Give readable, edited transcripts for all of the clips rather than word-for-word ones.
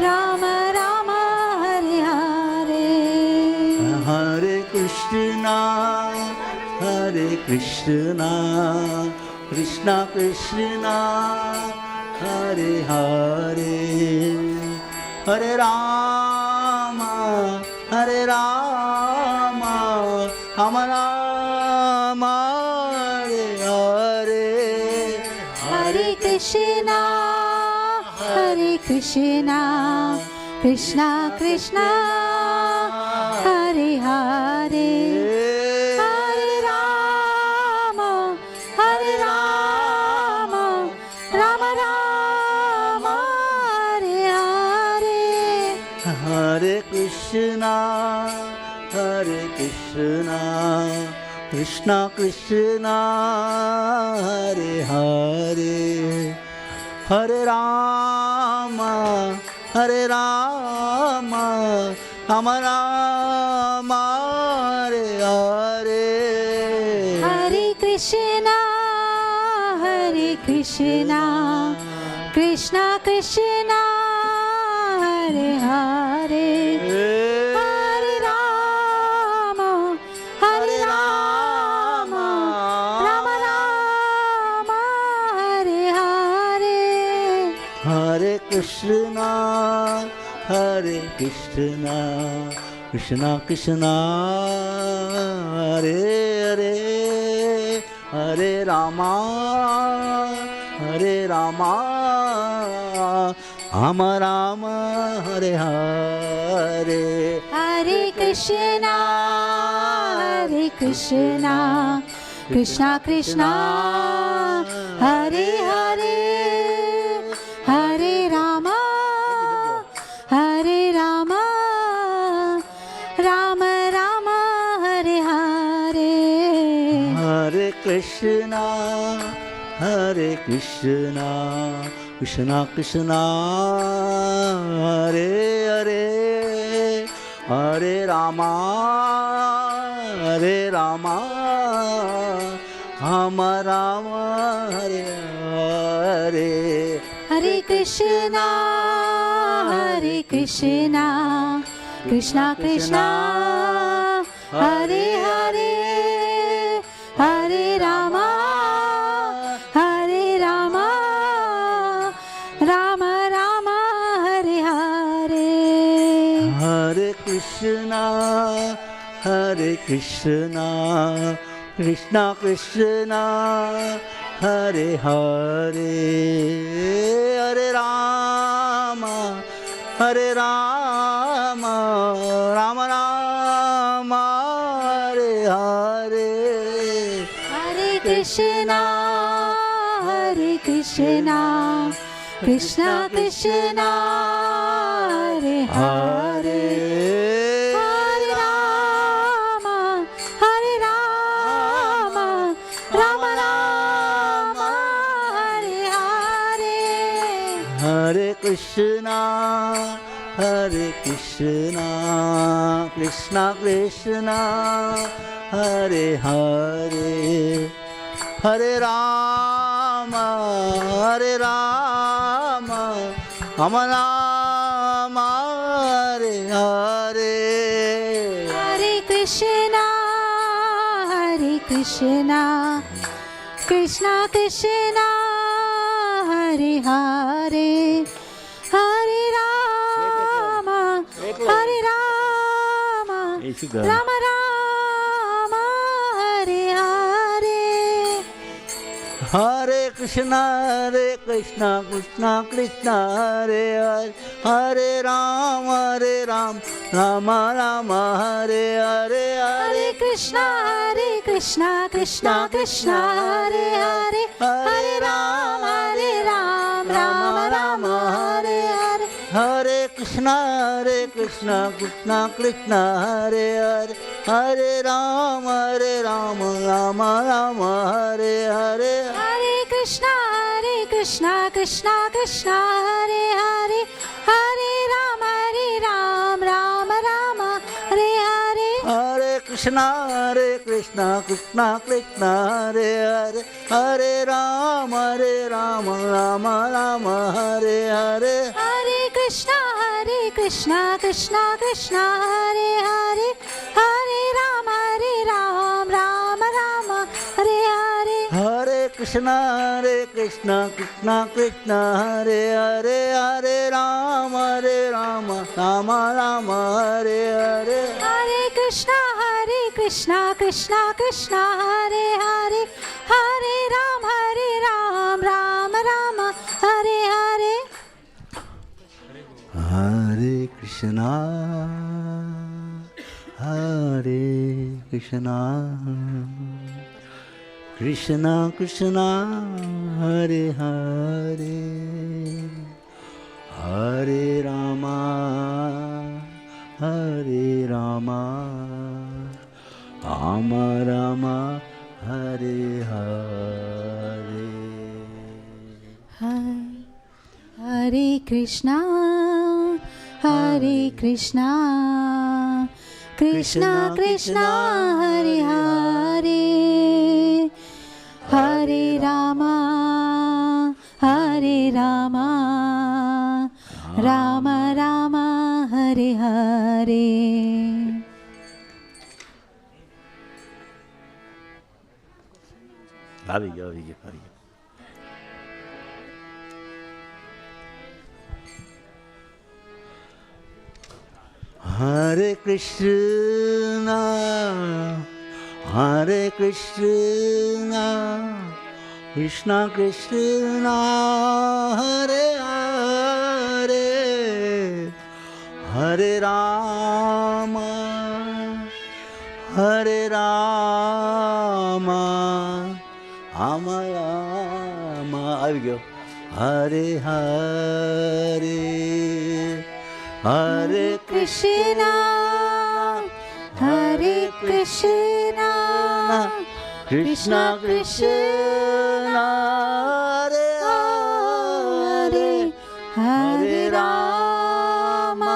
Ram Ram Hare Hare Hare Krishna Krishna Krishna Hare Hare Hare Ram Ram Ram Hare Hare Hare Krishna Krishna Krishna Hare Hare Hare Ram Ram Ram Hare Hare Hare Krishna Krishna Krishna Hare Hare Hare Ram Ram Ram Hare Hare Hare Krishna Krishna Krishna Hare Hare Hare Ram Ram Ram Hare Hare Hare Krishna Krishna Krishna Hare Hare Hare Ram Ram Hare Hare Hare Krishna Krishna Krishna Hare Hare Hare Ram Ram Ram Hare Hare Hare Krishna Krishna Krishna Hare Hare Hare Ram Ram Ram Hare Hare Hare Krishna Krishna Krishna Hare Hare Hare Ram Ram Ram Hare Hare Hare Krishna Krishna Krishna Hare Hare Hare Ram Ram Ram Hare Hare Hare Krishna Krishna Krishna Hare Hare Hare Ram Ram Ram Hare Hare Hare Krishna Krishna Krishna Hare Hare Hare Ram Ram Hare Hare Hare Krishna Krishna Krishna Hare Hare Hare Ram Ram Ram Hare Hare Hare Krishna Krishna Krishna Hare Hare Hare Ram Ram Ram Hare Hare Hare Krishna Krishna Krishna Hare Hare Hare Ram Ram Ram Hare Hare Hare Krishna Krishna Krishna Hare Hare Hare Ram Ram Ram Hare Hare Hare Krishna Krishna Krishna Hare Hare Hare Ram Ram Ram Hare Hare Hare Krishna Krishna Krishna Hare Hare Hare Ram Ram Ram Hare Hare Hare Krishna Krishna Krishna Krishna Hare Hare Hare Rama Rama Rama Hare Hare Hare Krishna Krishna Krishna Hare Hare Hare Rama Rama Rama Hare Hare Hare Krishna Krishna Krishna Hare Hare Hare Rama Rama Rama Hare Hare Hare Krishna Krishna Krishna Hare Hare Hare Rama Rama Rama Hare Hare Hare Krishna Krishna Krishna Hare Hare Hare Rama Rama Rama Hare Hare આવી ગયો Hare Krishna Krishna Krishna Hare Hare Hare Rama Rama Rama આવી ગયો Hare Hare Hare Krishna Krishna Krishna Hare Hare Hare Rama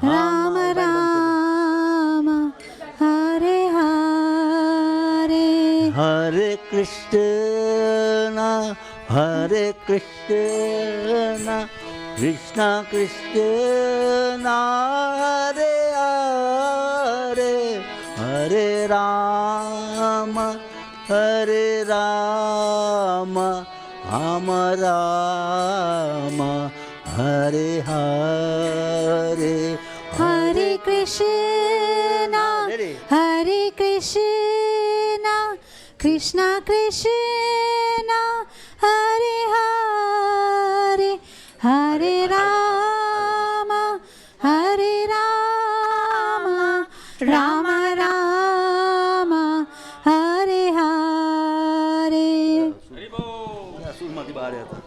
Rama Rama Hare Hare Hare Krishna Krishna Krishna Hare Hare Hare Rama Rama Hare Hare Hare Krishna Krishna Krishna Hare Hare Hare Rama Rama Rama Hare Hare સુરમાંથી બહાર હતા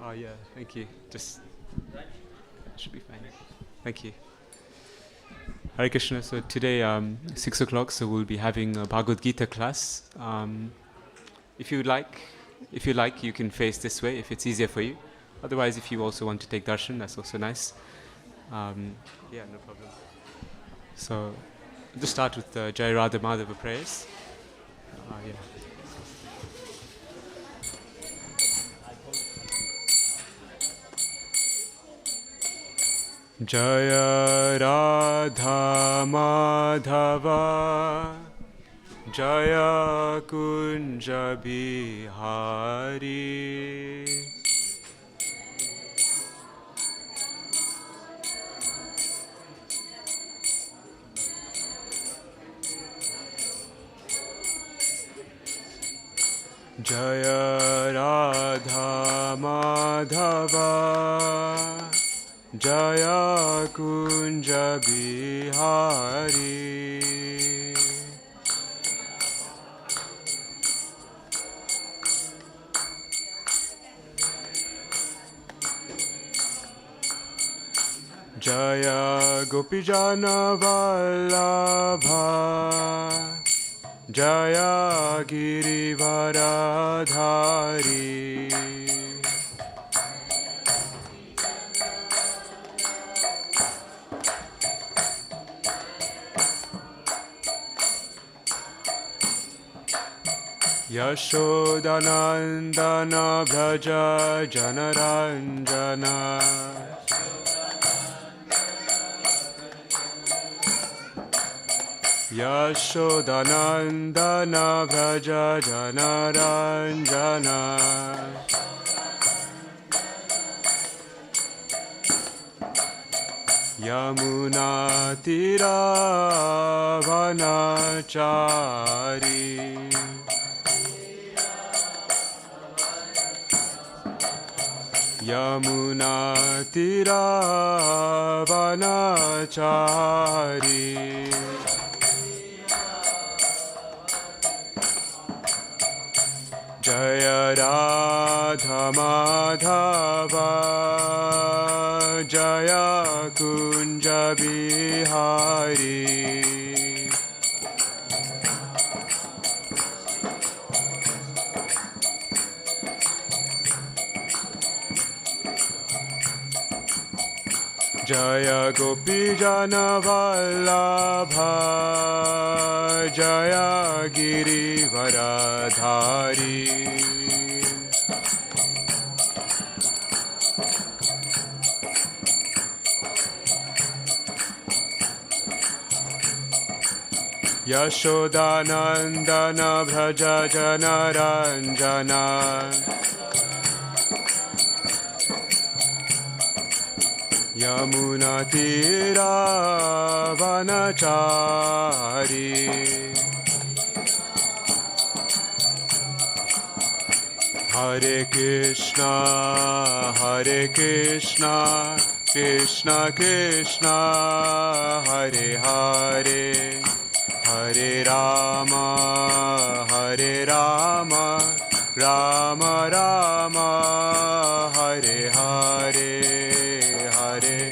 Oh yeah, thank you. Just should be fine. Thank you. Hare Krishna. So today, 6 o'clock. So we'll be having a Bhagavad Gita class. If you like, you can face this way if it's easier for you. Otherwise, if you also want to take darshan, that's also nice. Yeah, no problem. So we'll just start with the Jai Radha Madhava prayers. Yeah. Jaya Radha Madhava Jaya Kunja Bihari Jaya Radha Madhava Jaya Kunja Bihari Jaya Gopijana Vallabha Jaya Girivaradhari Yashodanandana Bhaja Janaranjana Yashodanandana Bhaja Janaranjana Yamuna Tiravanachari Yamuna Tiravanachari Jaya Radha Madhava Jaya Kunja Bihari Jaya Gopijana Vallabha Jaya Girivaradhari Yashodanandana Bhaja Janaranjana Yamuna Tiravanachari Hare Krishna Krishna Krishna Hare Hare Hare Rama Rama Rama Hare Hare Hare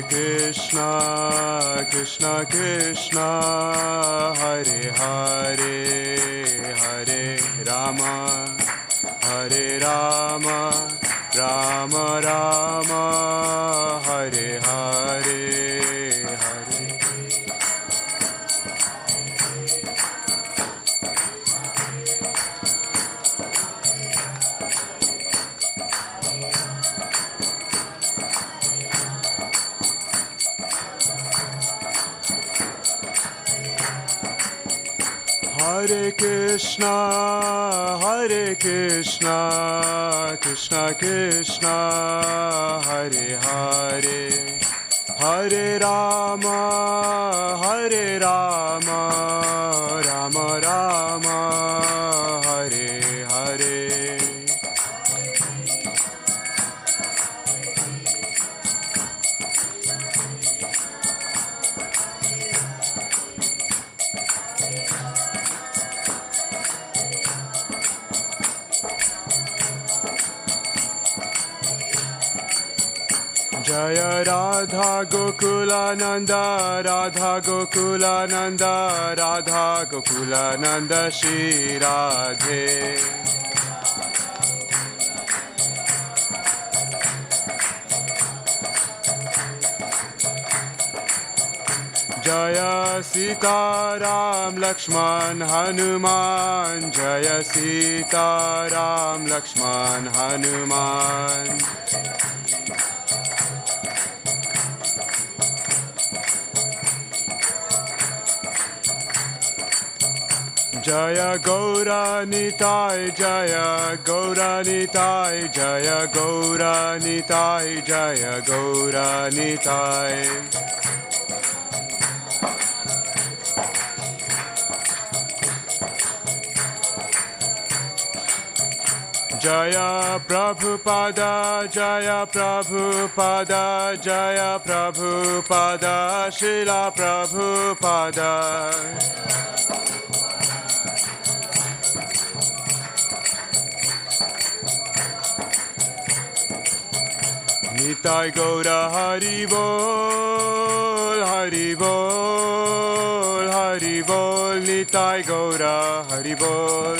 Krishna Krishna Krishna Hare Hare Hare Rama Rama Rama Hare Hare Hare Krishna Krishna Krishna Hare Hare Hare Rama Rama Rama Hare Hare Jaya Radha Gokulananda Radha Gokulananda Shri Radhe Jaya Sita Ram Lakshman Hanuman Jaya Sita Ram Lakshman Hanuman Jaya Gaura Nitai Jaya Gaura Nitai Jaya Gaura Nitai Jaya Gaura Nitai Jaya Prabhupada, Jaya Prabhupada, Jaya Prabhupada, Srila Prabhupada. Nitai Gaura Hari Bol, Hari Bol, Hari Bol, Nitai Gaura Hari Bol.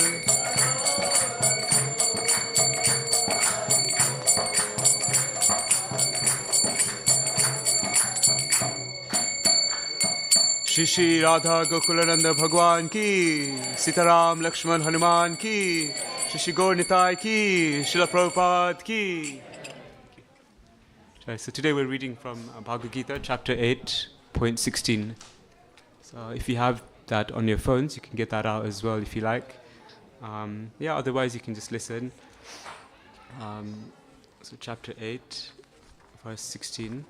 Shri Shri Radha Gokulananda Bhagwan ki, Sitaram Lakshman Hanuman ki, Shri Shri Gaur Nitai ki, Srila Prabhupada ki. Right, so today we're reading from Bhagavad Gita, chapter 8.16. So if you have that on your phones, you can get that out as well if you like. Otherwise you can just listen. So chapter 8, verse 16.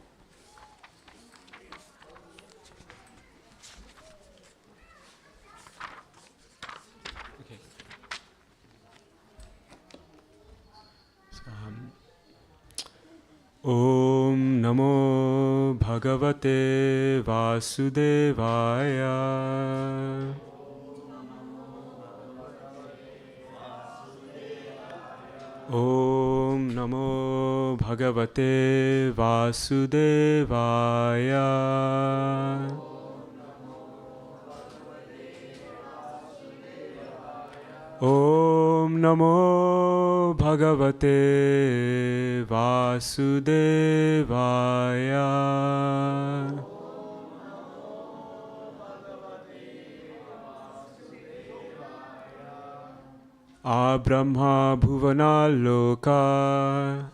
Okay. So, Om Namo Bhagavate Vasudevaya. Om Namo Bhagavate Vasudevaya. Om Namo Bhagavate Vasudevaya. Abrahma Bhuvana Loka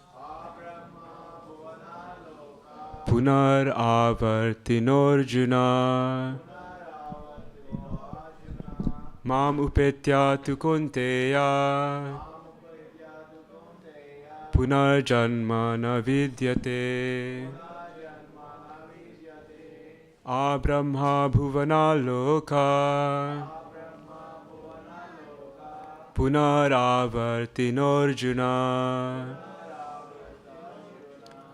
Punar Avartinorjuna Mam upetya tu kunteya Punar janma na vidyate Abrahma bhuvana loka Punar avartinorjuna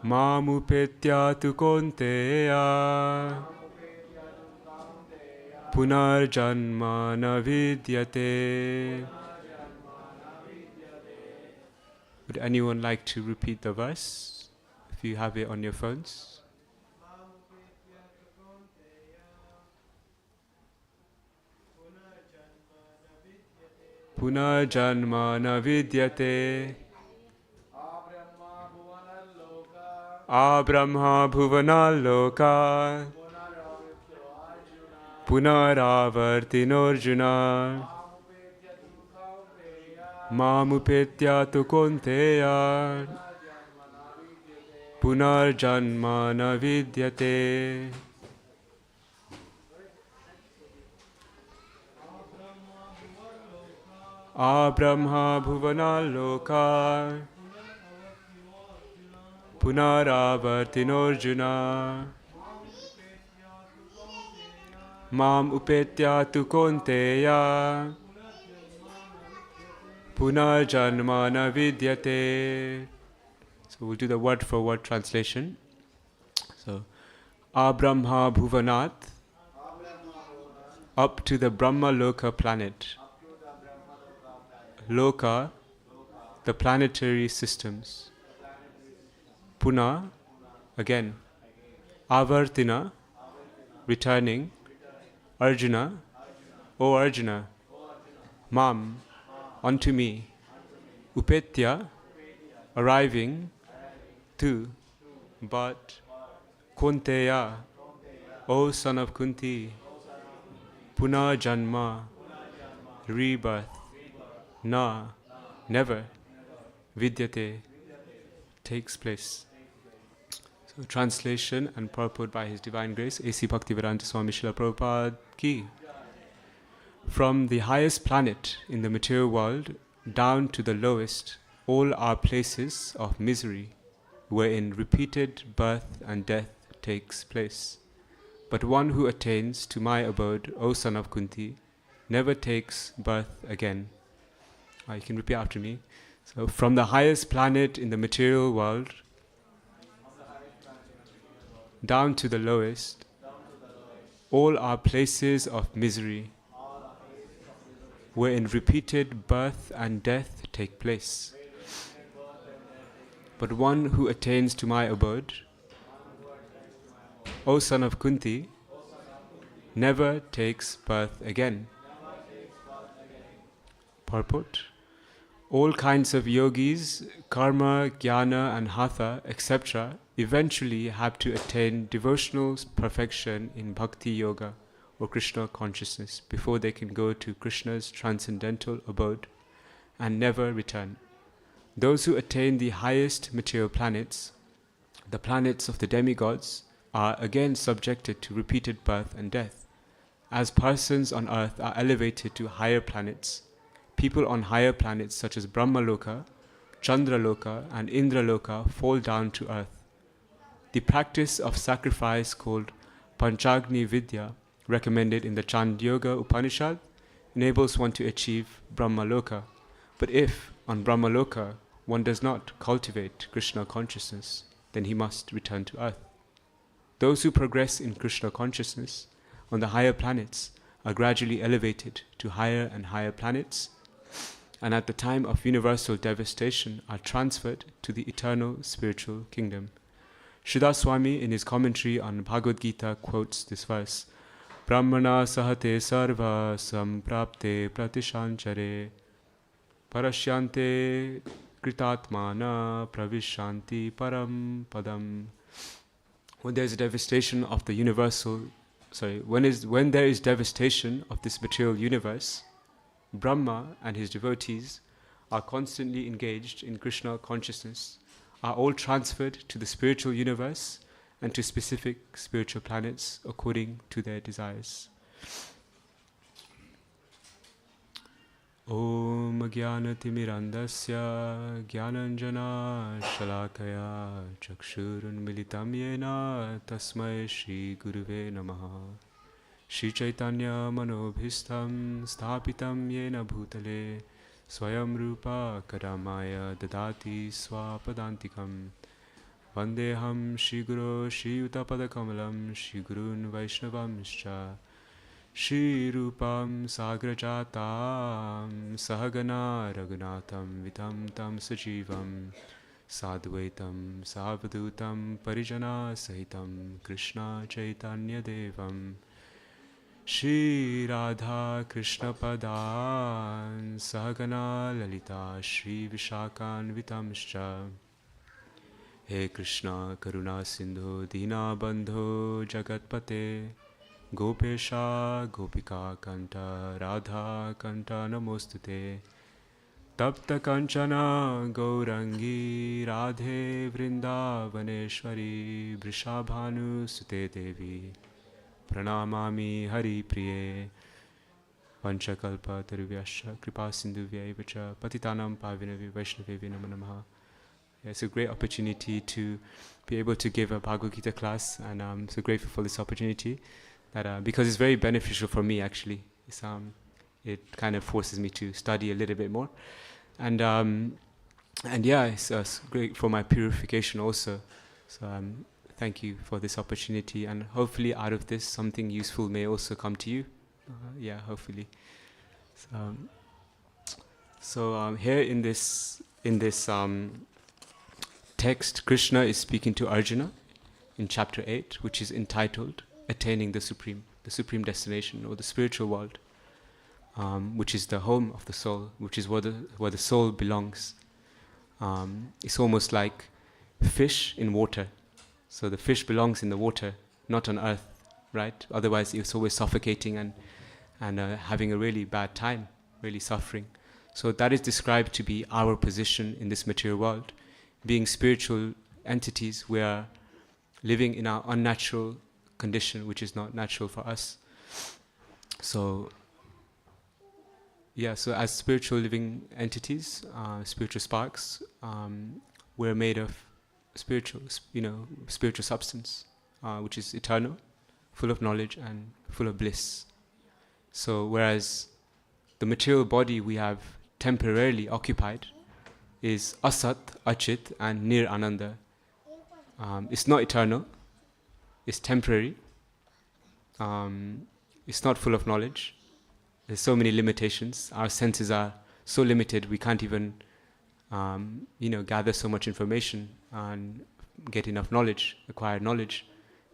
Mam upetya tu kunteya Punar janma na vidyate. Would anyone like to repeat the verse if you have it on your phones? Punar janma na vidyate. Abrahma bhuvana loka Punaravartinorjuna Mamupetya tu konteya Punarjanma na vidyate. Abrahma bhuvana loka Punaravartinorjuna Mam upetya tu konteya Punarjanma na vidyate. So we'll do the word for word translation. So Abrahma Bhuvanat, up to the Brahma Loka planet. Loka, the planetary systems. Puna, again. Avartina, returning. Arjuna, O Arjuna. Mam, unto me. Upetya, arriving. Tu, but. Kunteya, O son of Kunti. Puna Janma, rebirth. Na, never. Vidyate, takes place. So translation and purport by His Divine Grace, A.C. Bhaktivedanta Swami Srila Prabhupada Ki. From the highest planet in the material world down to the lowest, all are places of misery, wherein repeated birth and death takes place. But one who attains to my abode, O son of Kunti, never takes birth again. You can repeat after me. So from the highest planet in the material world down to the lowest, all are places of misery, wherein repeated birth and death take place. But one who attains to my abode, O son of Kunti, never takes birth again. Purport: all kinds of yogis, karma, jnana and hatha, etc. eventually have to attain devotional perfection in bhakti yoga or Krishna consciousness before they can go to Krishna's transcendental abode and never return. Those who attain the highest material planets, the planets of the demigods, are again subjected to repeated birth and death. As persons on earth are elevated to higher planets, people on higher planets such as Brahmaloka, Chandraloka and Indraloka fall down to earth. The practice of sacrifice called Panchagni Vidya, recommended in the Chandyoga Upanishad, enables one to achieve Brahmaloka. But if, on Brahmaloka, one does not cultivate Krishna consciousness, then he must return to earth. Those who progress in Krishna consciousness on the higher planets are gradually elevated to higher and higher planets, and at the time of universal devastation are transferred to the eternal spiritual kingdom. Sridhar Swami in his commentary on Bhagavad Gita quotes this verse, Brahmana sahate sarva samprapte pratishanchare parashyante kritatmana pravishanti param padam. When there is devastation of the universal, when there is devastation of this material universe, Brahma and his devotees are constantly engaged in Krishna consciousness, are all transferred to the spiritual universe and to specific spiritual planets according to their desires. Om Jnanatimirandasya Jnananjana Shalakaya Chakshurun Militam Yena Tasmai Shri Guruve Namaha Shri Chaitanya Manobhistam Sthapitam Yena Bhutale Swayam Rupa Karamaya Dadati Swapadantikam Vandeham Shri Guru Shri Utapadakamalam Shri Gurun Vaishnavamscha Shri Rupam Sagrajatam Sahagana Raghunatham Vitam Tam Sajivam Sadvaitam Savadutam Parijana Sahitam Krishna Chaitanya Devam Shri Radha Krishna Padan Sahagana Lalita Shri Vishakan Vitamscha He Krishna Karuna Sindhu Dina Bandho Jagatpate Gopesha Gopika Kanta Radha Kanta Namostute Tapta Kanchana Gaurangi Radhe Vrindavaneshwari Vrishabhanu Sute Devi Pranamami Hari Priye Vanchakalpa Taruvyasha Kripa Sindhuvyaivacha Patitanam Pavinavi Vaishnavevi Namo Namaha. It's a great opportunity to be able to give a Bhagavad Gita class, and I'm so grateful for this opportunity. That because it's very beneficial for me actually. It kind of forces me to study a little bit more, and yeah, it's great for my purification also. So thank you for this opportunity, and hopefully out of this something useful may also come to you. Yeah, hopefully. So here in this text, Krishna is speaking to Arjuna in chapter 8, which is entitled Attaining the Supreme Destination, or the spiritual world, which is the home of the soul, which is where the soul belongs. It's almost like fish in water. So the fish belongs in the water, not on earth, right? Otherwise it's always suffocating and having a really bad time, really suffering. So that is described to be our position in this material world. Being spiritual entities, we are living in our unnatural condition, which is not natural for us. So as spiritual living entities, spiritual sparks, we're made of spiritual substance, which is eternal, full of knowledge and full of bliss. So whereas the material body we have temporarily occupied is Asat, Achit, and Nir Ananda. It's not eternal, it's temporary, it's not full of knowledge. There's so many limitations. Our senses are so limited, we can't even gather so much information and get enough knowledge, acquire knowledge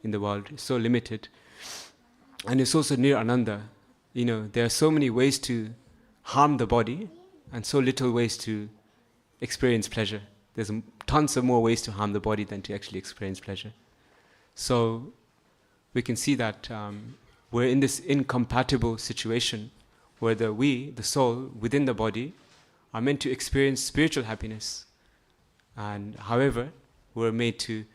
in the world. It's so limited. And it's also Nir Ananda. There are so many ways to harm the body and so little ways to experience pleasure. There's tons of more ways to harm the body than to actually experience pleasure. So we can see that we're in this incompatible situation where the soul within the body, are meant to experience spiritual happiness. And however, we're made to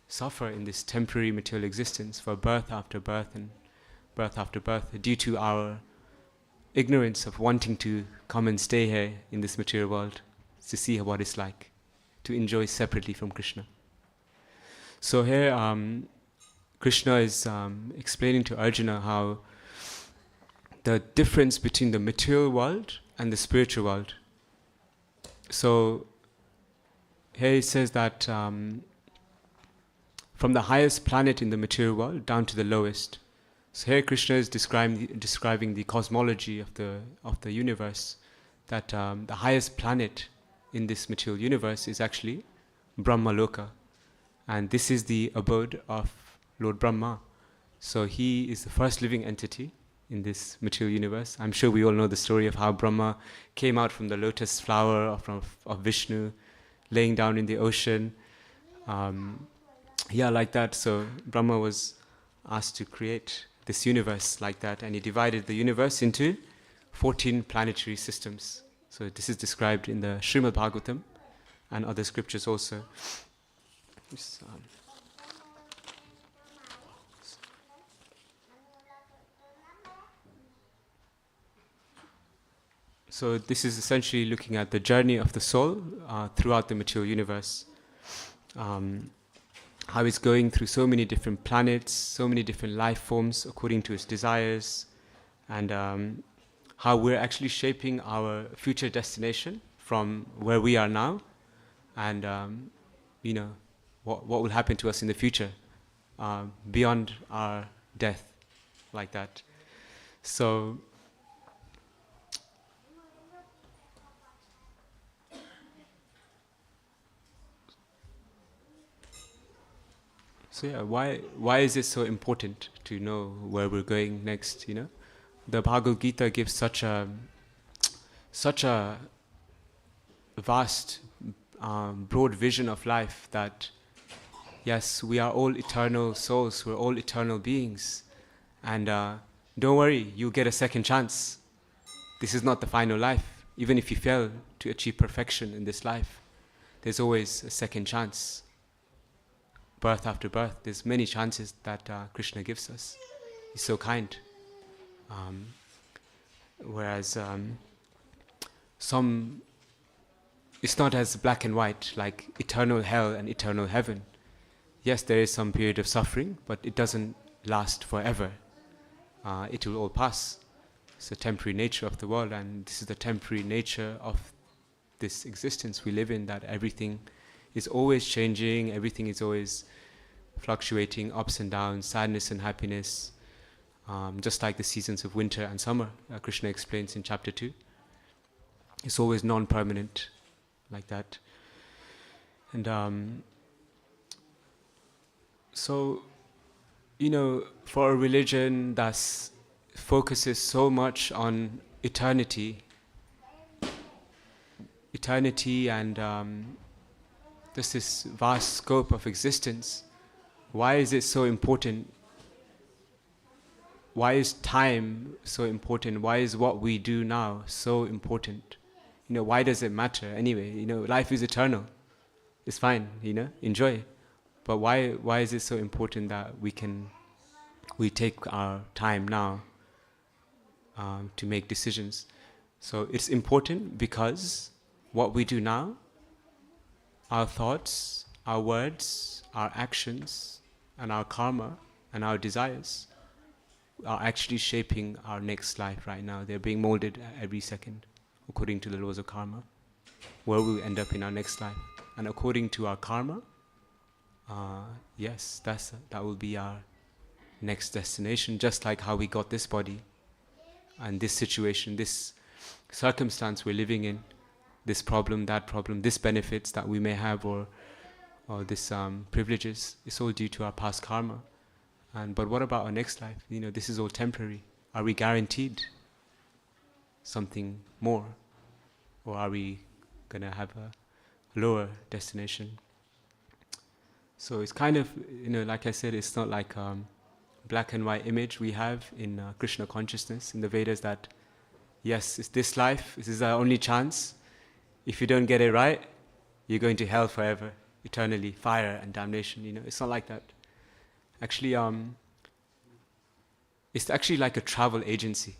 suffer in this temporary material existence for birth after birth and birth after birth due to our ignorance of wanting to come and stay here in this material world to see what it's like to enjoy separately from Krishna. So here Krishna is explaining to Arjuna how the difference between the material world and the spiritual world. So here he says that from the highest planet in the material world down to the lowest. So here Krishna is describing the cosmology of the universe, that the highest planet in this material universe is actually Brahmaloka, and this is the abode of Lord Brahma. So he is the first living entity in this material universe. I'm sure we all know the story of how Brahma came out from the lotus flower of Vishnu, laying down in the ocean. Like that. So Brahma was asked to create this universe like that, and he divided the universe into 14 planetary systems. So this is described in the Srimad Bhagavatam and other scriptures also. So this is essentially looking at the journey of the soul throughout the material universe. How it's going through so many different planets, so many different life forms according to its desires, and how we're actually shaping our future destination from where we are now, and what will happen to us in the future beyond our death, like that. So why is it so important to know where we're going next? The Bhagavad Gita gives such a vast, broad vision of life that yes, we are all eternal souls, we're all eternal beings, and don't worry, you'll get a second chance. This is not the final life. Even if you fail to achieve perfection in this life, there's always a second chance. Birth after birth, there's many chances that Krishna gives us. He's so kind. Whereas it's not as black and white, like eternal hell and eternal heaven. Yes, there is some period of suffering, but it doesn't last forever. It will all pass. It's the temporary nature of the world, and this is the temporary nature of this existence we live in, that everything is always changing, everything is always fluctuating, ups and downs, sadness and happiness, just like the seasons of winter and summer, Krishna explains in chapter 2. It's always non-permanent, like that. And so, for a religion that focuses so much on eternity and just this vast scope of existence, why is it so important? Why is time so important? Why is what we do now so important? Why does it matter anyway? Life is eternal. It's fine, enjoy. But why is it so important that we take our time now to make decisions? So it's important because what we do now, our thoughts, our words, our actions, and our karma and our desires are actually shaping our next life right now. They're being molded every second according to the laws of karma. where we'll end up in our next life. And according to our karma, yes, that will be our next destination, just like how we got this body and this situation, this circumstance we're living in, this problem, this benefits that we may have, or this privileges. It's all due to our past karma. But what about our next life? This is all temporary. Are we guaranteed something more, or are we gonna have a lower destination? So it's kind of, like I said, it's not like black and white image we have in Krishna consciousness in the Vedas that, yes, it's this life, this is our only chance. If you don't get it right, you're going to hell forever, eternally, fire and damnation. It's not like that. Actually, it's actually like a travel agency.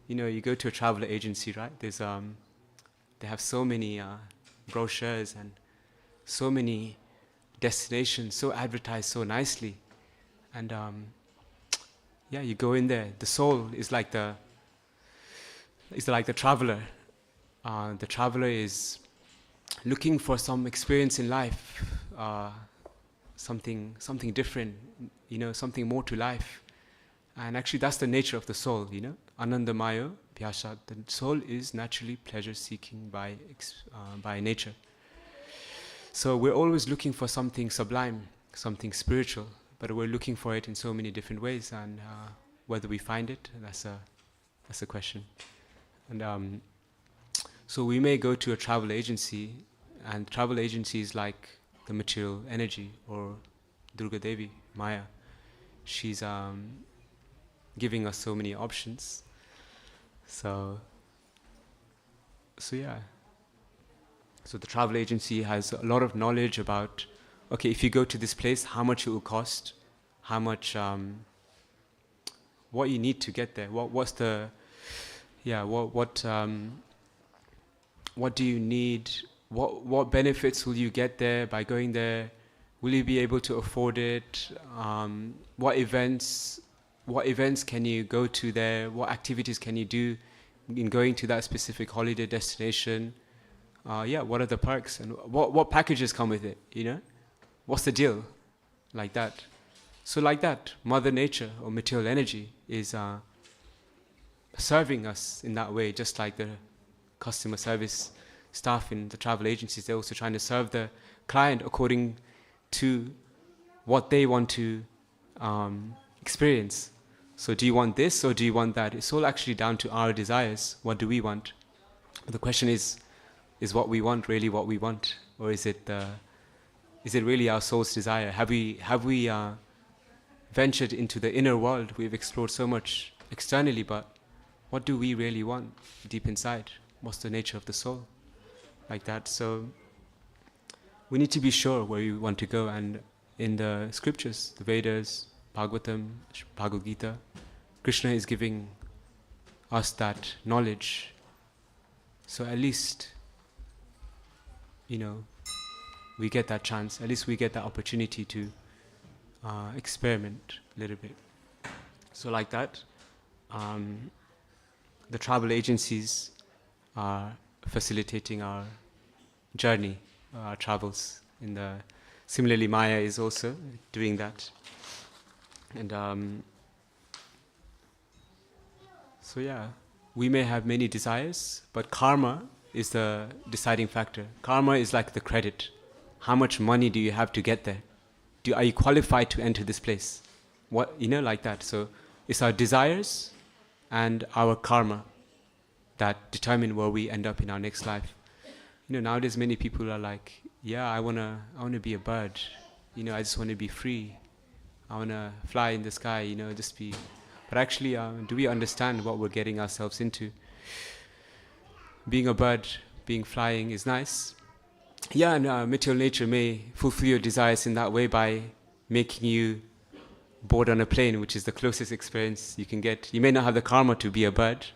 You go to a travel agency, right? They have so many brochures and so many destinations, so advertised so nicely. And you go in there. The soul is like the traveler. The traveler is looking for some experience in life, something different, something more to life. And actually that's the nature of the soul, Anandamaya Bhyasat. The soul is naturally pleasure-seeking by nature. So we're always looking for something sublime, something spiritual, but we're looking for it in so many different ways, and whether we find it, that's a question. And so we may go to a travel agency, and travel agency is like the material energy, or Durga Devi, Maya. She's giving us so many options. So yeah. So the travel agency has a lot of knowledge about, okay, if you go to this place, how much it will cost, how much, what you need to get there, what do you need, what benefits will you get there by going there, will you be able to afford it, what events can you go to there, what activities can you do in going to that specific holiday destination. What are the perks, and what packages come with it, What's the deal? Like that. So like that, Mother Nature or material energy is serving us in that way, just like the customer service staff in the travel agencies. They're also trying to serve the client according to what they want to experience. So do you want this or do you want that? It's all actually down to our desires. What do we want? The question is what we want really what we want, or is it really our soul's desire? Have we ventured into the inner world? We've explored so much externally, but what do we really want deep inside? What's the nature of the soul? Like that. So we need to be sure where we want to go, and in the scriptures, the Vedas, Bhagavatam, Bhagavad Gita, Krishna is giving us that knowledge. So at least we get that chance, at least we get that opportunity to experiment a little bit. So like that, the travel agencies are facilitating our journey, our travels. Similarly, Maya is also doing that. And so yeah, we may have many desires, but karma is the deciding factor. Karma is like the credit. How much money do you have to get there? Are you qualified to enter this place? Like that. So it's our desires and our karma that determine where we end up in our next life. Nowadays many people are like, I wanna be a bird. I just want to be free. I want to fly in the sky. Just be. But actually, do we understand what we're getting ourselves into? Being a bird, flying is nice. And material nature may fulfill your desires in that way by making you board on a plane, which is the closest experience you can get. You may not have the karma to be a bird,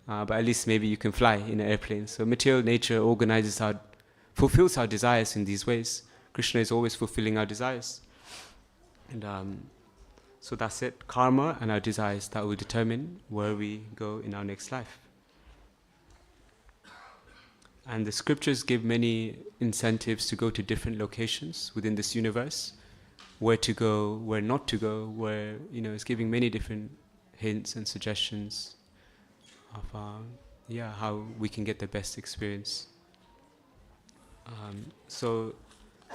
but at least maybe you can fly in an airplane. So material nature fulfills our desires in these ways. Krishna is always fulfilling our desires. And so that's it. Karma and our desires, that will determine where we go in our next life. And the scriptures give many incentives to go to different locations within this universe, where to go, where not to go, where, it's giving many different hints and suggestions of, how we can get the best experience. So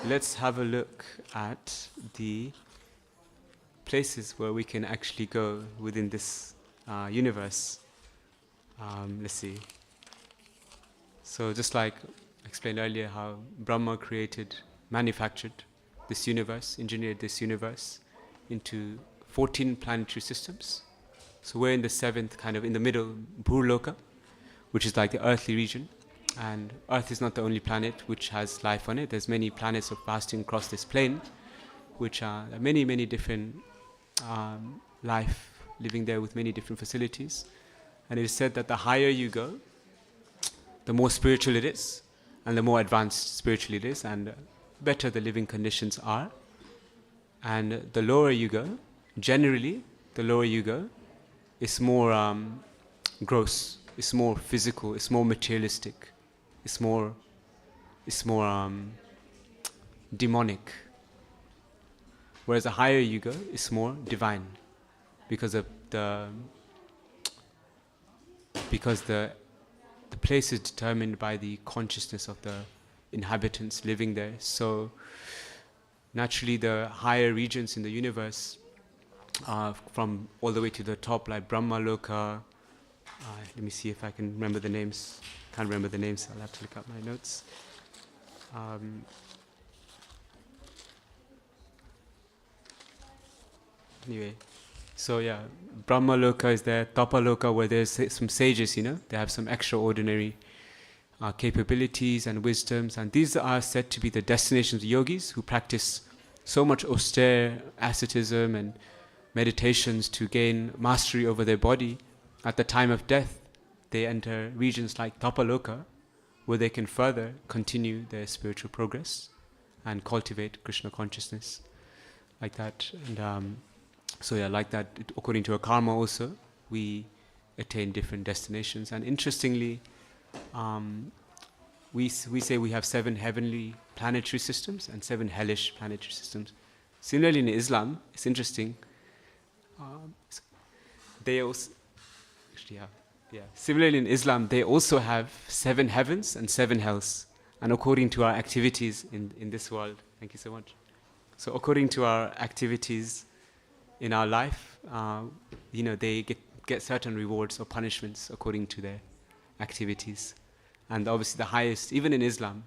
let's have a look at the places where we can actually go within this universe. Let's see. So just like I explained earlier, how Brahma manufactured this universe, engineered this universe into 14 planetary systems. So we're in the 7th, kind of in the middle, Bhurloka, which is like the earthly region. And Earth is not the only planet which has life on it. There's many planets of passing across this plane, which are many, many different life living there with many different facilities. And it is said that the higher you go, the more spiritual it is, and the more advanced spiritually it is, and better the living conditions are. And the lower you go, generally, the lower you go, it's more gross, it's more physical, it's more materialistic, it's more demonic. Whereas the higher you go, it's more divine, because the place is determined by the consciousness of the inhabitants living there. So naturally, the higher regions in the universe, from all the way to the top, like Brahma Loka. Let me see if I can remember the names. Can't remember the names. I'll have to look up my notes. Anyway, so yeah, Brahma Loka is there, Tapa Loka, where there's some sages, they have some extraordinary capabilities and wisdoms, and these are said to be the destinations of yogis who practice so much austere asceticism and meditations to gain mastery over their body. At the time of death, they enter regions like Tapa Loka, where they can further continue their spiritual progress and cultivate Krishna consciousness, like that. And like that, according to our karma also, we attain different destinations. And interestingly, we say we have 7 heavenly planetary systems and 7 hellish planetary systems. Similarly, in Islam, it's interesting. They also, actually, Similarly, in Islam, they also have 7 heavens and 7 hells. And according to our activities in this world, thank you so much. So according to our activities in our life, they get certain rewards or punishments according to their activities. And obviously the highest, even in Islam,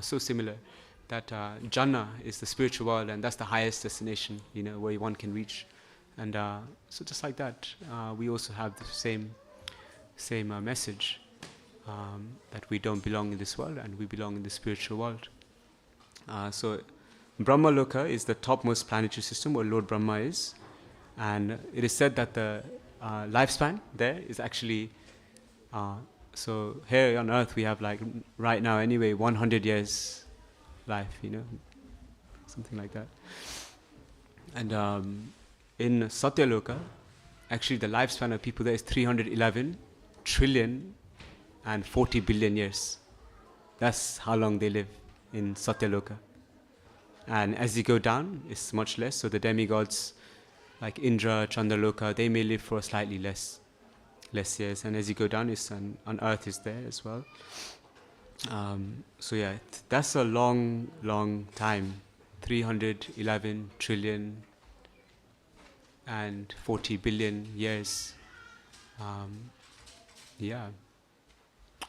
so similar, that Jannah is the spiritual world, and that's the highest destination, where one can reach. And so just like that, we also have the same message, that we don't belong in this world and we belong in the spiritual world. So Brahma Loka is the topmost planetary system where Lord Brahma is, and it is said that the lifespan there is actually, so here on earth we have, like right now anyway, 100 years life, something like that. And in Satyaloka, actually the lifespan of people there is 311 trillion and 40 billion years. That's how long they live in Satyaloka. And as you go down, it's much less. So the demigods like Indra, Chandraloka, they may live for slightly less years. And as you go down, it's on earth is there as well. So yeah, that's a long, long time. 311 trillion and 40 billion years.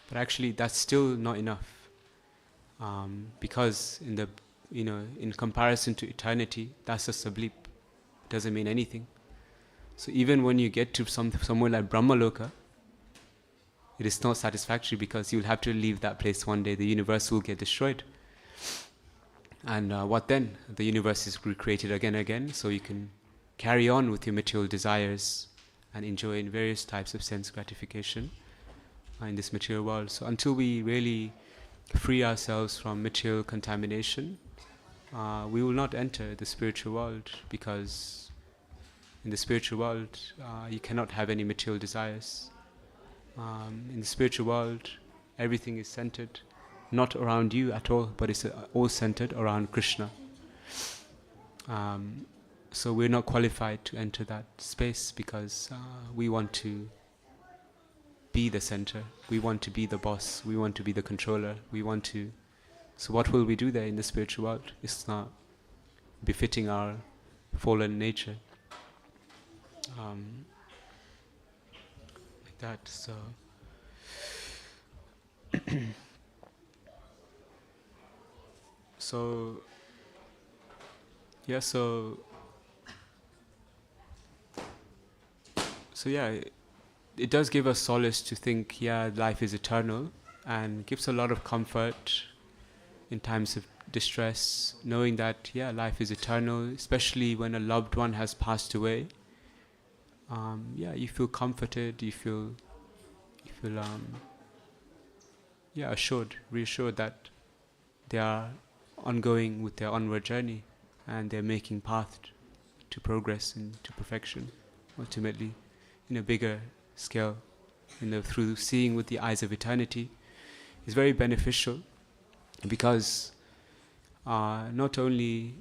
But actually that's still not enough, because in comparison to eternity, that's just a bleep. It doesn't mean anything. So even when you get to somewhere like Brahmaloka, it is not satisfactory, because you'll have to leave that place one day. The universe will get destroyed. And what then? The universe is recreated again, so you can carry on with your material desires and enjoy various types of sense gratification in this material world. So until we really free ourselves from material contamination, we will not enter the spiritual world, because in the spiritual world you cannot have any material desires. In the spiritual world, everything is centered not around you at all, but it's all centered around Krishna. So we're not qualified to enter that space because we want to be the center, we want to be the boss, we want to be the controller, we want to. So what will we do there in the spiritual world? It's not befitting our fallen nature. Like that, so so yeah, it does give us solace to think, life is eternal, and gives a lot of comfort in times of distress, knowing that life is eternal, especially when a loved one has passed away. You feel comforted, you feel reassured that they are ongoing with their onward journey, and they're making path to progress and to perfection, ultimately, in a bigger scale, through seeing with the eyes of eternity, is very beneficial, because not only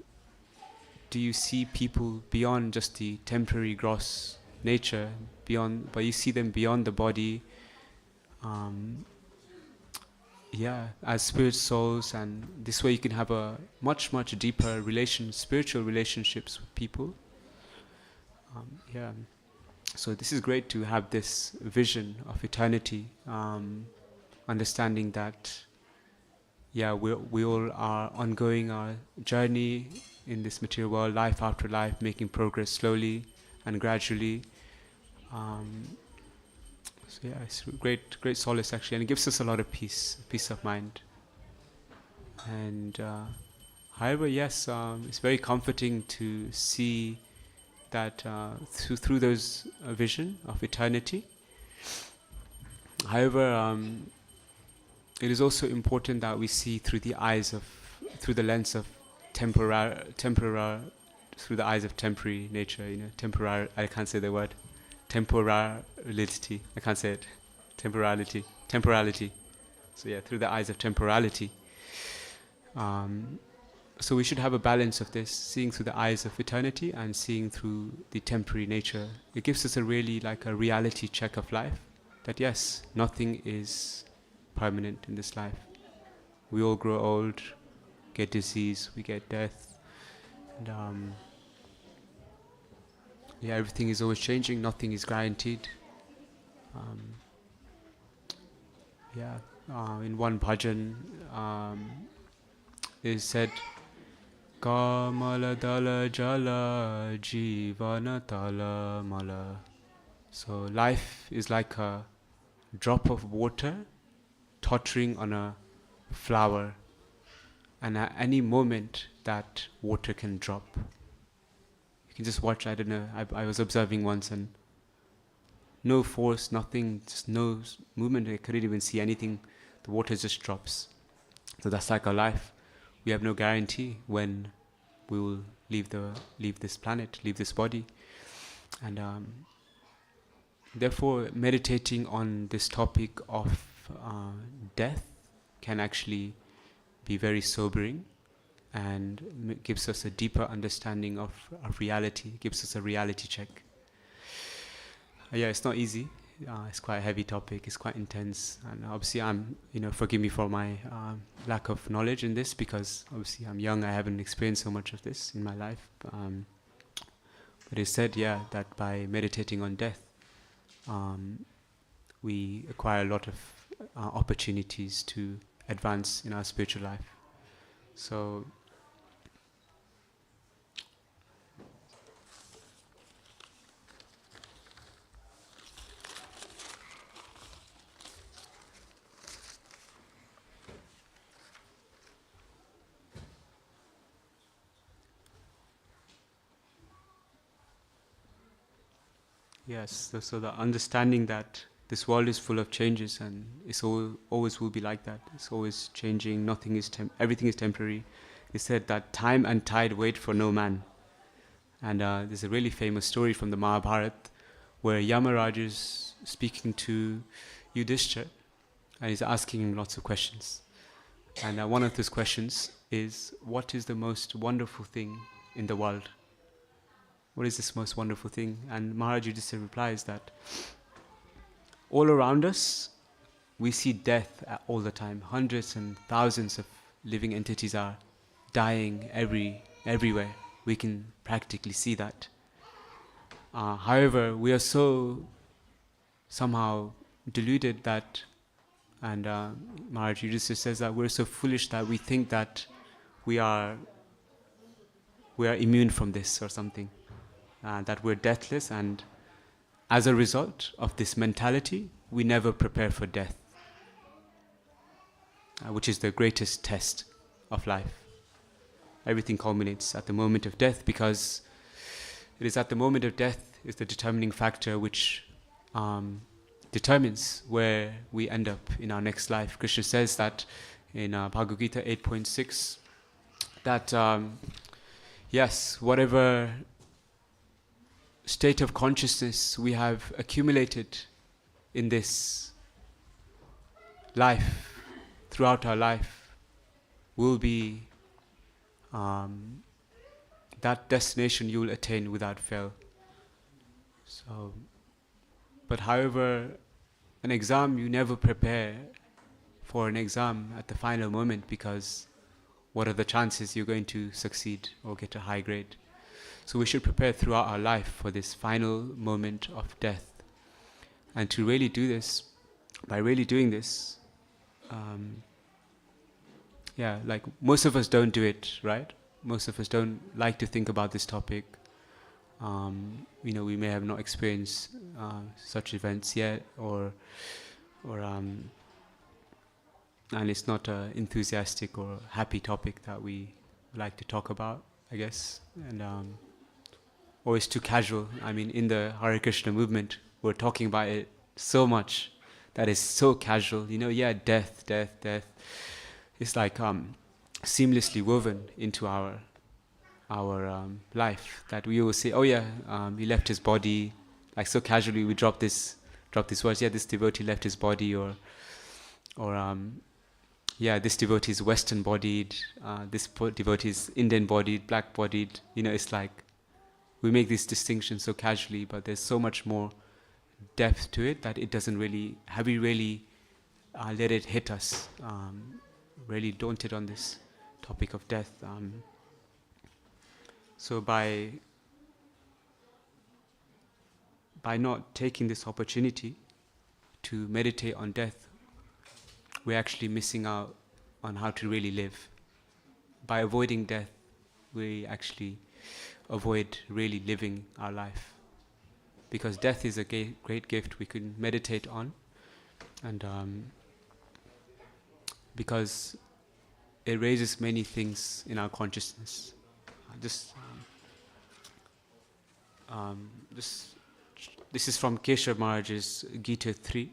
do you see people beyond just the temporary gross nature, but you see them beyond the body, as spirit souls, and this way you can have a much deeper spiritual relationships with people. So this is great to have this vision of eternity, understanding that we all are ongoing our journey in this material world, life after life, making progress slowly and gradually. It's great solace actually, and it gives us a lot of peace of mind. And however, it's very comforting to see that through those vision of eternity. However, it is also important that we see through the lens of through the eyes of temporary nature. Temporary. I can't say the word. Temporality. I can't say it. Temporality. So through the eyes of temporality. So we should have a balance of this, seeing through the eyes of eternity and seeing through the temporary nature. It gives us a reality check of life, that yes, nothing is permanent in this life. We all grow old, get disease, we get death, and everything is always changing, nothing is guaranteed. In one bhajan, it is said, Kamala dala jala jivana tala mala. So life is like a drop of water tottering on a flower, and at any moment that water can drop. You can just watch, I don't know, I was observing once, and no force, nothing, just no movement, I couldn't even see anything, the water just drops. So that's like our life. We have no guarantee when we will leave this planet, leave this body. And therefore, meditating on this topic of death can actually be very sobering, and gives us a deeper understanding of reality, gives us a reality check. It's not easy. It's quite a heavy topic, it's quite intense, and obviously forgive me for my lack of knowledge in this, because obviously I'm young, I haven't experienced so much of this in my life. But it's said, that by meditating on death, we acquire a lot of opportunities to advance in our spiritual life. So yes, so the understanding that this world is full of changes, and it's always will be like that. It's always changing. Nothing is everything is temporary. It said that time and tide wait for no man. And there's a really famous story from the Mahabharata where Yamaraj is speaking to Yudhishthira, and he's asking him lots of questions. And one of those questions is, what is the most wonderful thing in the world? What is this most wonderful thing? And Maharaj Yudhishthira replies that all around us, we see death all the time. Hundreds and thousands of living entities are dying everywhere. We can practically see that. However, we are so somehow deluded that, and Maharaj Yudhishthira says that we're so foolish that we think that we are immune from this or something, that we're deathless, and as a result of this mentality, we never prepare for death, which is the greatest test of life. Everything culminates at the moment of death, because it is at the moment of death is the determining factor which determines where we end up in our next life. Krishna says that in Bhagavad Gita 8.6 that yes, whatever state of consciousness we have accumulated in this life, throughout our life, will be that destination you will attain without fail. So, but however, an exam, you never prepare for an exam at the final moment, because what are the chances you're going to succeed or get a high grade? So we should prepare throughout our life for this final moment of death. And to really do this, by really doing this, like most of us don't do it, right? Most of us don't like to think about this topic. We may have not experienced such events yet, or and it's not an enthusiastic or happy topic that we like to talk about, I guess, and or it's too casual. I mean, in the Hare Krishna movement, we're talking about it so much that is so casual. Death. It's like seamlessly woven into our life, that we always say, he left his body, like so casually we drop these words. This devotee left his body, or this devotee is Western bodied, this devotee is Indian bodied, black bodied. It's like we make these distinctions so casually, but there's so much more depth to it that it doesn't really, have we really let it hit us, really daunted on this topic of death. So by not taking this opportunity to meditate on death, we're actually missing out on how to really live. By avoiding death, we actually avoid really living our life. Because death is a great gift we can meditate on, and because it raises many things in our consciousness. This is from Keshav Maharaj's Gita 3,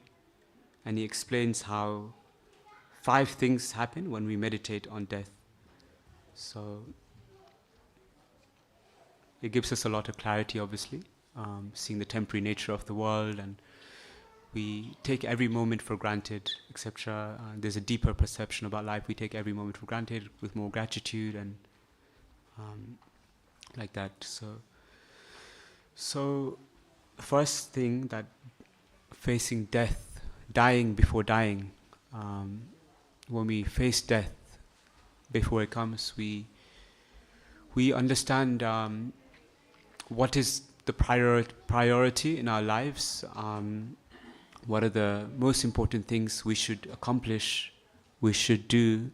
and he explains how 5 things happen when we meditate on death. So it gives us a lot of clarity, obviously, seeing the temporary nature of the world, and we take every moment for granted, etc. There's a deeper perception about life. We take every moment for granted with more gratitude and like that. So first thing, that facing death, dying before dying, when we face death before it comes, we understand what is the priority in our lives, what are the most important things we should accomplish, we should do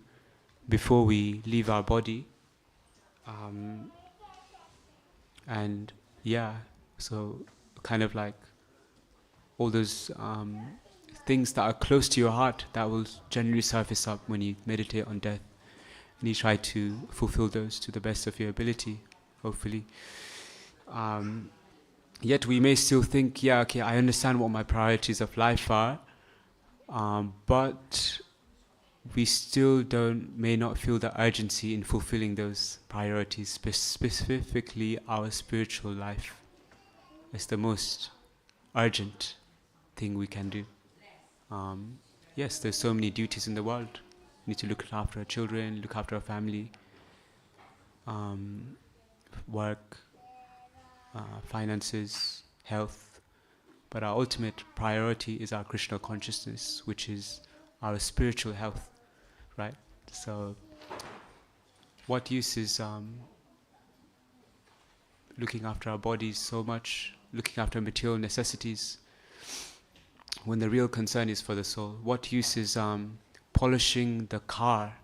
before we leave our body. So kind of like all those things that are close to your heart that will generally surface up when you meditate on death, and you try to fulfill those to the best of your ability, hopefully. Yet we may still think, I understand what my priorities of life are, but we still may not feel the urgency in fulfilling those priorities, specifically our spiritual life. It's the most urgent thing we can do. yes, there's so many duties in the world. We need to look after our children, look after our family, work, finances, health. But our ultimate priority is our Krishna consciousness, which is our spiritual health, right? So, what use is looking after our bodies so much, looking after material necessities, when the real concern is for the soul? What use is polishing the car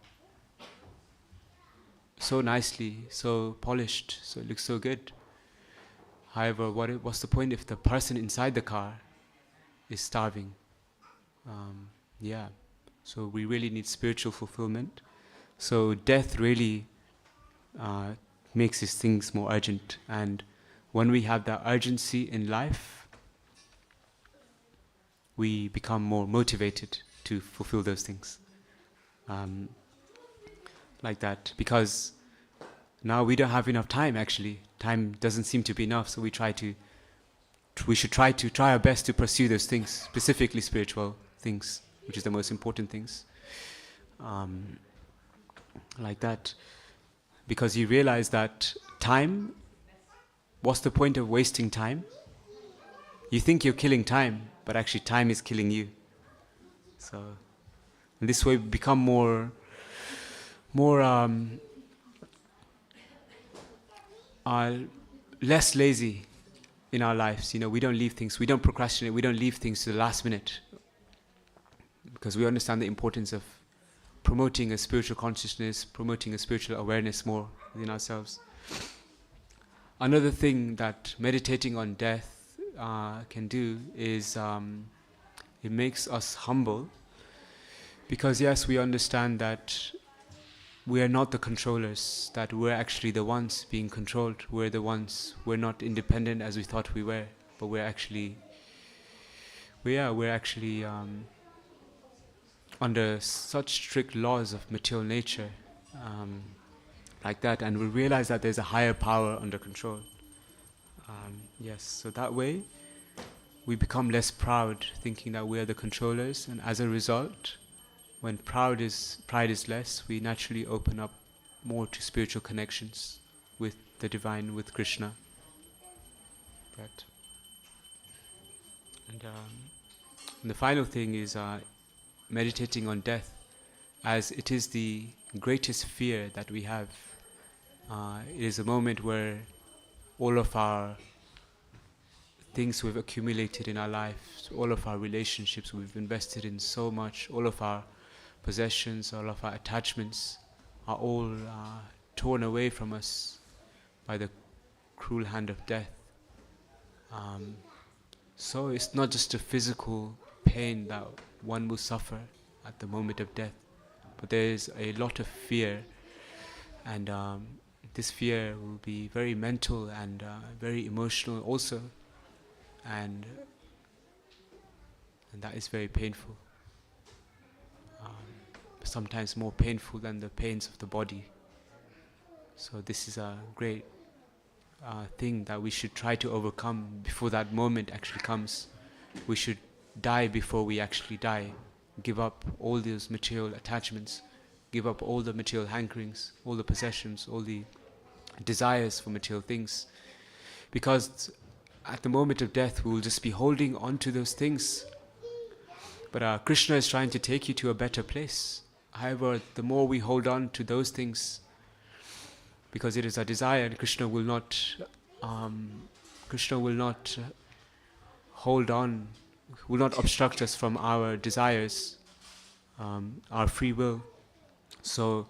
so nicely, so polished, so it looks so good? However, what's the point if the person inside the car is starving? Yeah. So we really need spiritual fulfillment. So death really makes these things more urgent. And when we have that urgency in life, we become more motivated to fulfill those things. Like that. Because now we don't have enough time, actually. Time doesn't seem to be enough, so we should try our best to pursue those things, specifically spiritual things, which is the most important things. Like that. Because you realize that time, what's the point of wasting time? You think you're killing time, but actually time is killing you. So, in this way we become more less lazy in our lives. We don't leave things, we don't procrastinate, we don't leave things to the last minute. Because we understand the importance of promoting a spiritual consciousness, promoting a spiritual awareness more within ourselves. Another thing that meditating on death can do is it makes us humble, because yes, we understand that we are not the controllers, that we're actually the ones being controlled. We're not independent as we thought we were, but we're actually under such strict laws of material nature, like that, and we realize that there's a higher power under control. Yes, so that way we become less proud, thinking that we are the controllers, and as a result, when pride is less, we naturally open up more to spiritual connections with the divine, with Krishna. Right. And the final thing is meditating on death, as it is the greatest fear that we have. It is a moment where all of our things we've accumulated in our lives, all of our relationships we've invested in so much, all of our possessions, all of our attachments are all torn away from us by the cruel hand of death. So it's not just a physical pain that one will suffer at the moment of death, but there is a lot of fear, and this fear will be very mental and very emotional also, and that is very painful. Sometimes more painful than the pains of the body. So this is a great thing that we should try to overcome before that moment actually comes. We should die before we actually die. Give up all those material attachments, give up all the material hankerings, all the possessions, all the desires for material things. Because at the moment of death we will just be holding on to those things. But Krishna is trying to take you to a better place. However, the more we hold on to those things, because it is a desire, and Krishna will not hold on, will not obstruct us from our desires, our free will. So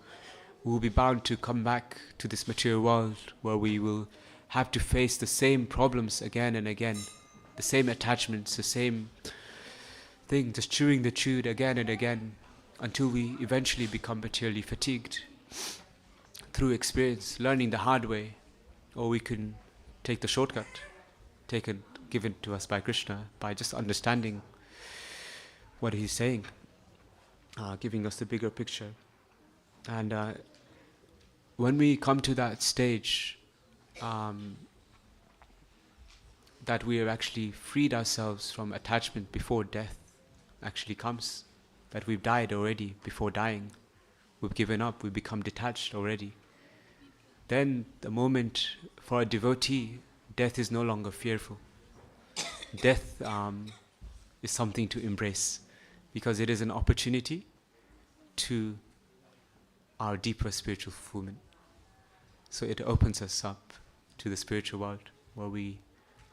we will be bound to come back to this material world, where we will have to face the same problems again and again, the same attachments, the same thing, just chewing the chewed again and again, until we eventually become materially fatigued through experience, learning the hard way. Or we can take the shortcut, given to us by Krishna, by just understanding what he's saying, giving us the bigger picture. And when we come to that stage, that we have actually freed ourselves from attachment before death actually comes, that we've died already before dying. We've given up, we've become detached already. Then the moment for a devotee, death is no longer fearful. Death is something to embrace because it is an opportunity to our deeper spiritual fulfillment. So it opens us up to the spiritual world where we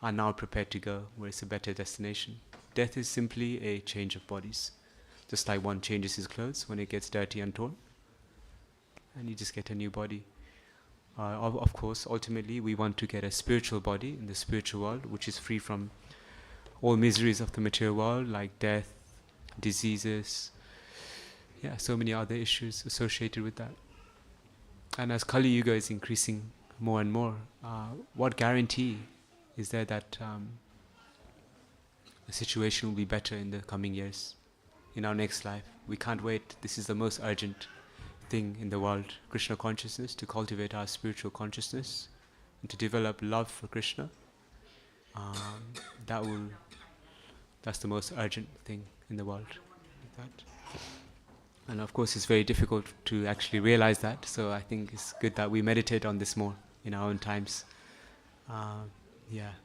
are now prepared to go, where it's a better destination. Death is simply a change of bodies. Just like one changes his clothes when it gets dirty and torn, and you just get a new body. Of course, ultimately, we want to get a spiritual body in the spiritual world, which is free from all miseries of the material world, like death, diseases, so many other issues associated with that. And as Kali Yuga is increasing more and more, what guarantee is there that the situation will be better in the coming years, in our next life? We can't wait. This is the most urgent thing in the world, Krishna consciousness, to cultivate our spiritual consciousness and to develop love for Krishna. That's the most urgent thing in the world. Like that. And of course it's very difficult to actually realize that, so I think it's good that we meditate on this more in our own times.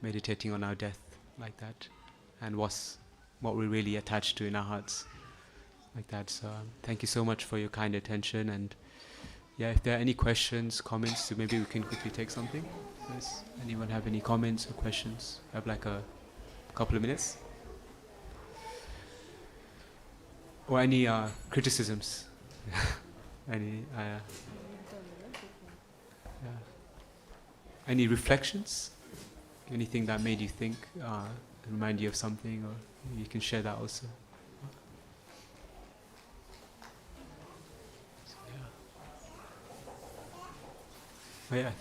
Meditating on our death like that, and what we're really attached to in our hearts. Like that. So thank you so much for your kind attention, and if there are any questions, comments, so maybe we can quickly take something. Does anyone have any comments or questions? I have like a couple of minutes. Or any criticisms? Any reflections? Anything that made you think, remind you of something, or you can share that also.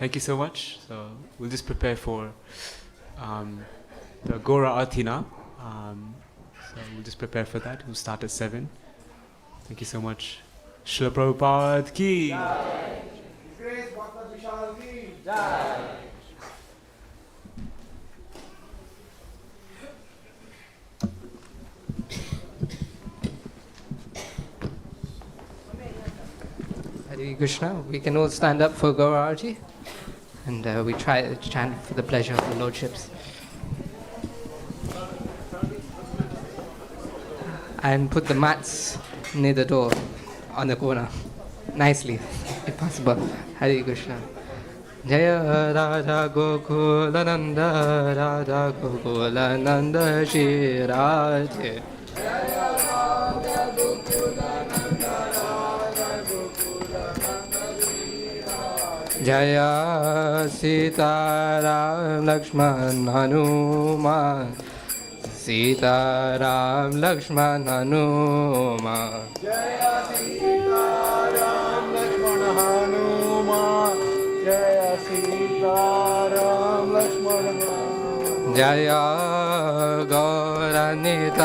Thank you so much. So we'll just prepare for the Gora Arti now. So we'll just prepare for that. We'll start at 7. Thank you so much. Srila Prabhupada ki Jai. Grace Bhakta Vishal ki Jai. Hare Krishna. We can all stand up for Gaura Arati, and we try to chant for the pleasure of the Lordships. And put the mats near the door on the corner, nicely, if possible. Hare Krishna. Jaya Radha Gokulananda Radha Gokulananda Shri Radhe. Jaya Sita Ram Lakshman Hanuman Sita Ram Lakshman Hanuman Jaya Sita Ram Lakshman Hanuman Jaya Sita Ram Lakshman Hanuman Jaya Gauranitai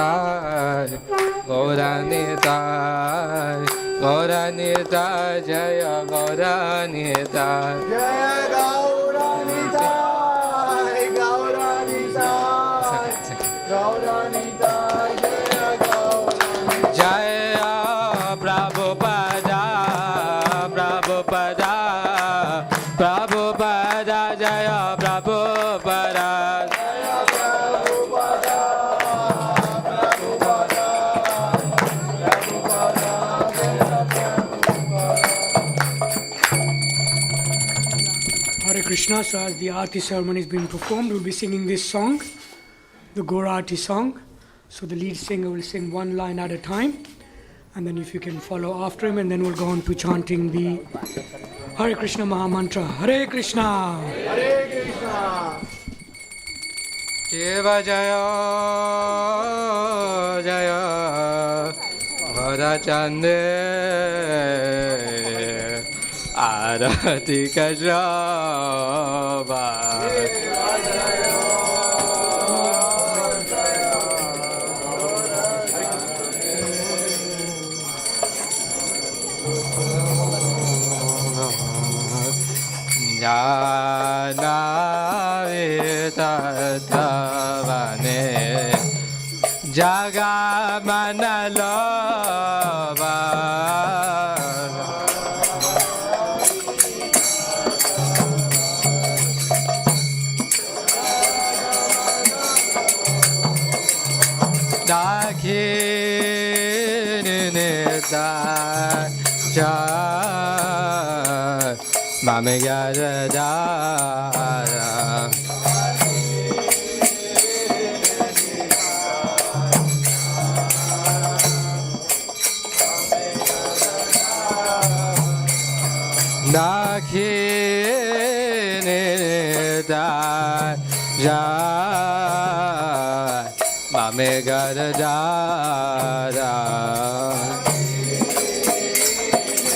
Gauranitai Gauranitai Jaya Gauranitai Jaya Gauranitai Gauranitai Gauranitai Jaya Gauranitai Jaya Prabhupada Prabhupada Prabhupada Jaya Prabhupada Jaya Prabhupada Prabhupada Prabhupada Jaya Prabhupada. Hare Krishna. So as the Aarti ceremony is being performed, we'll be singing this song, the Gaura Aarti song. So the lead singer will sing one line at a time, and then if you can follow after him, and then we'll go on to chanting the Hare Krishna Maha Mantra. Hare Krishna. Hare Krishna. Shiva Jaya Jaya Varachande Arati Kajrava Jana Vitatavane Jagamanalova Dakinita Jai Mamigadadara Dakinita Jai Mamigadadara